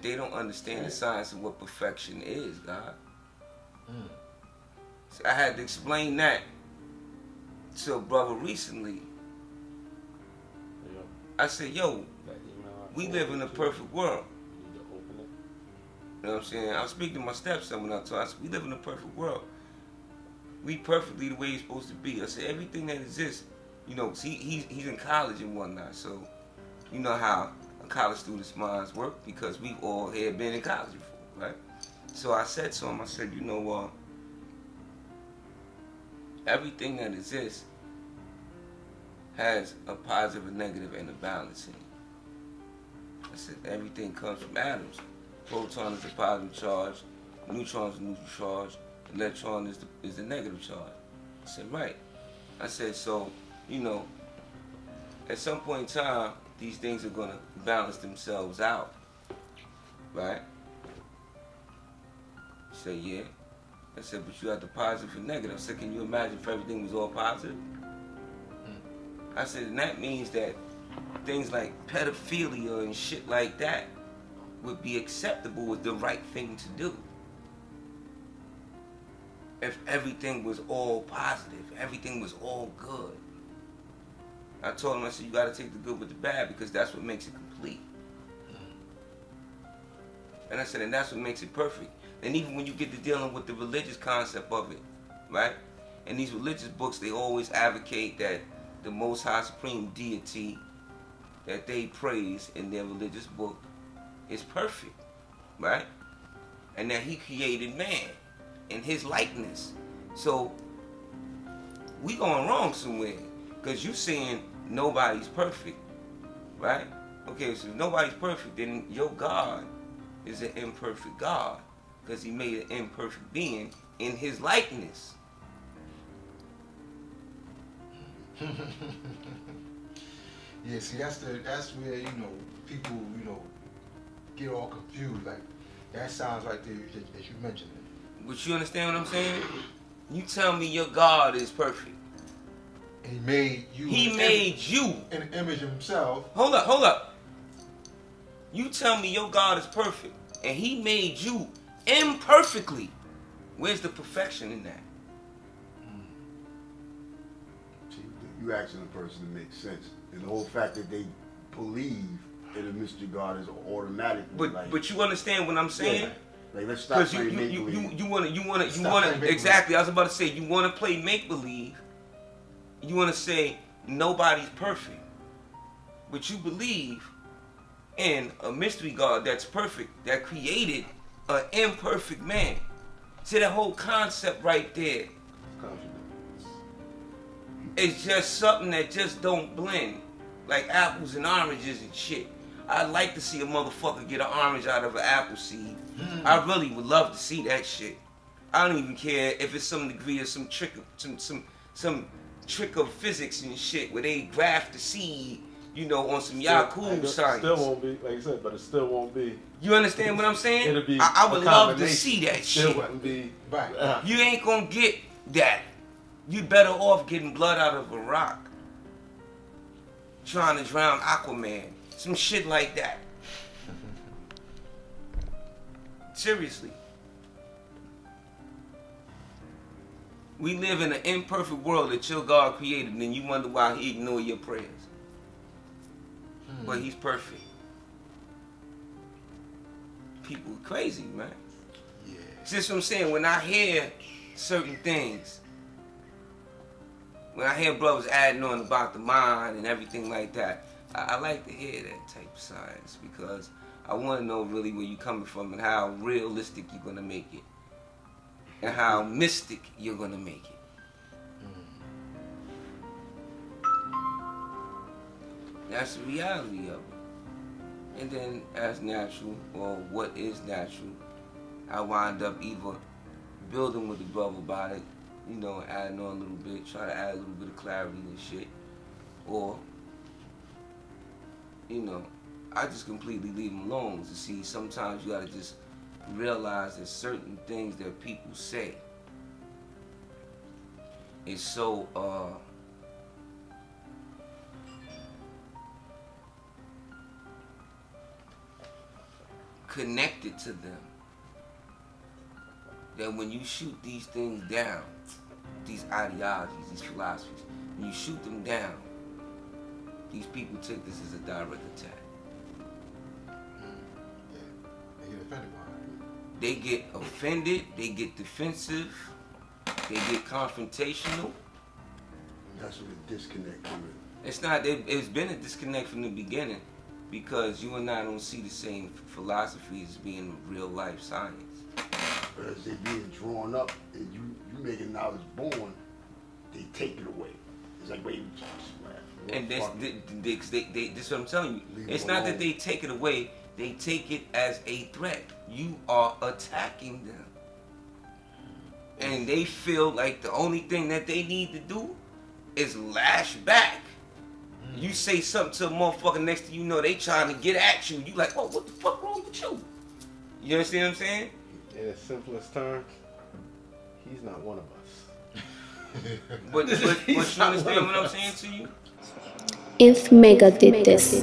they don't understand the science of what perfection is, God. So I had to explain that to a brother recently. I said, yo, we live in a perfect world. You know what I'm saying? I was speaking to my stepson when I told him, I said, we live in a perfect world. We perfectly the way it's supposed to be. I said, everything that exists, you know, he's in college and whatnot, so you know how a college student's minds work because we all had been in college before, right? So I said to him, I said, you know what? Everything that exists has a positive, a negative, and a balance in it. I said, everything comes from atoms. Proton is the positive charge, neutron is the neutral charge, electron is the negative charge. I said, right. I said, so, you know, at some point in time, these things are going to balance themselves out, right? He said, yeah. I said, but you have the positive and negative. I said, can you imagine if everything was all positive? I said, and that means that things like pedophilia and shit like that would be acceptable with the right thing to do. If everything was all positive, everything was all good. I told him, I said, you gotta take the good with the bad because that's what makes it complete. And I said, and that's what makes it perfect. And even when you get to dealing with the religious concept of it, right? In these religious books, they always advocate that the Most High Supreme Deity that they praise in their religious book is perfect, right? And that he created man in his likeness. So we going wrong somewhere because you saying nobody's perfect, right? Okay, so if nobody's perfect, then your God is an imperfect God because he made an imperfect being in his likeness. Yeah, see, that's where, you know, people, you know, get all confused. Like, that sounds like that you mentioned it. But you understand what I'm saying? You tell me your God is perfect. He made you. He made you. In the image of himself. Hold up. You tell me your God is perfect, and he made you imperfectly. Where's the perfection in that? You asking a person to make sense. And the whole fact that they believe in a mystery God is automatic. But you understand what I'm saying? Yeah. Like, let's stop playing Because you wanna make-believe. exactly. I was about to say you wanna play make believe. You wanna say nobody's perfect, but you believe in a mystery God that's perfect, that created an imperfect man. See that whole concept right there. It's just something that just don't blend, like apples and oranges and shit. I'd like to see a motherfucker get an orange out of an apple seed. I really would love to see that shit. I don't even care if it's some degree of some trick of physics and shit where they graft the seed, you know, on some Yaku science. It still won't be, like you said, but it still won't be. You understand what I'm saying? It'll be I would love to see that shit. Still wouldn't be. Right. You ain't gonna get that. You better off getting blood out of a rock. Trying to drown Aquaman. Some shit like that. Seriously. We live in an imperfect world that your God created, and you wonder why he ignored your prayers. But he's perfect. People are crazy, man. Yeah. See, that's what I'm saying. When I hear certain things, when I hear brothers adding on about the mind and everything like that, I like to hear that type of science because I want to know really where you're coming from and how realistic you're going to make it and how mystic you're going to make it. That's the reality of it. And then as natural, or what is natural, I wind up either building with the brother about it, you know, adding on a little bit, try to add a little bit of clarity and shit. Or, you know, I just completely leave them alone. To see, sometimes you gotta just realize that certain things that people say is so, connected to them. That when you shoot these things down, these ideologies, these philosophies, when you shoot them down, these people take this as a direct attack. They get offended by it. They get offended, they get defensive, they get confrontational. That's where the disconnect comes in. It's not. It's been a disconnect from the beginning because you and I don't see the same philosophy as being real life science. But as they being drawn up, and you making knowledge born, they take it away. It's like, wait, and this is what I'm telling you. Leave It's them not alone. that they take it away. They take it as a threat. You are attacking them, and they feel like the only thing that they need to do is lash back. You say something to a motherfucker next to you, know they trying to get at you. You like, oh, what the fuck wrong with you? You understand what I'm saying? In its simplest terms, he's not one of us. But you understand what I'm saying to you? If Mecca did this.